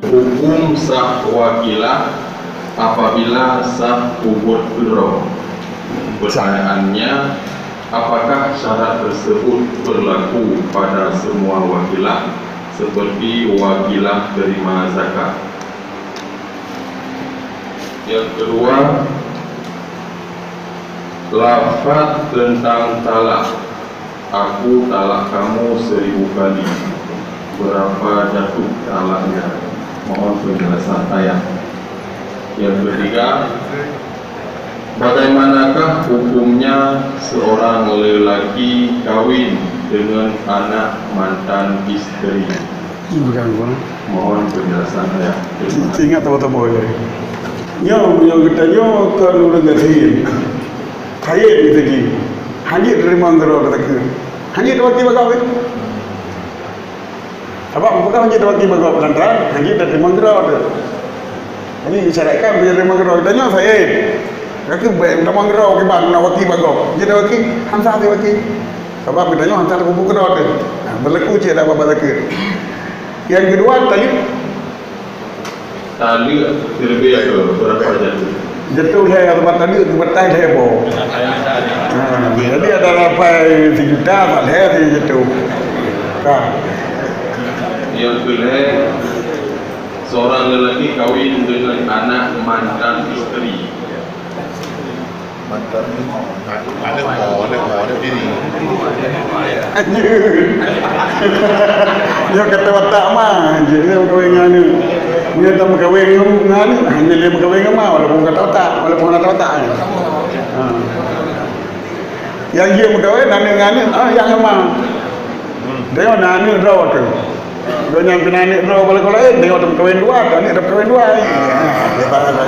Hukum sah wakilah apabila sah ubud qudro. Pertanyaannya, apakah syarat tersebut berlaku pada semua wakilah seperti wakilah terima zakat? Yang kedua, lafaz tentang talak. Aku talak kamu 1000 kali. Berapa jatuh talaknya? Mohon penjelasan ayat. Yang ketiga, bagaimanakah hukumnya seorang lelaki kawin dengan anak mantan istri? Mohon penjelasan ayat. Ingat tahu-tahu ya. Yang kita kalau dengan hayat gitu ji. Hayat dari manggaro kata. Hayat waktu bagawe. Apa bukan hayat waktu bagawe lantaran hayat dari manggaro tu. Ini syarikat dari manggaro tanya saya. Kaki dari manggaro ke bang nak waktu bagawe. Jadi waktu hamsa tu waktu. Apa bedanya hamsa tu bukan ada. Berlaku je dah apa lagi. Yang kedua tadi tali terlebih berapa jatuh? Jatuh saya tempat tadi tempat tadi saya bawa. Jadi ada sampai 1 juta tak saya jatuh. Yang kedua, seorang lelaki kawin dengan anak mantan istri. Mantan ada mau diri. Dia kata watak mah, dia kawin dengan ni. Dia tak kawin dengan ni, hanya dia kawin dengan mah walaupun kata watak, walaupun kata watak. Yang dia kawin dengan ni, yang mah. Dia nak ni draw tu. Dia nyampe ni draw balik lain, dia tak kawin dua, ni tak kawin dua. Dia tak ada.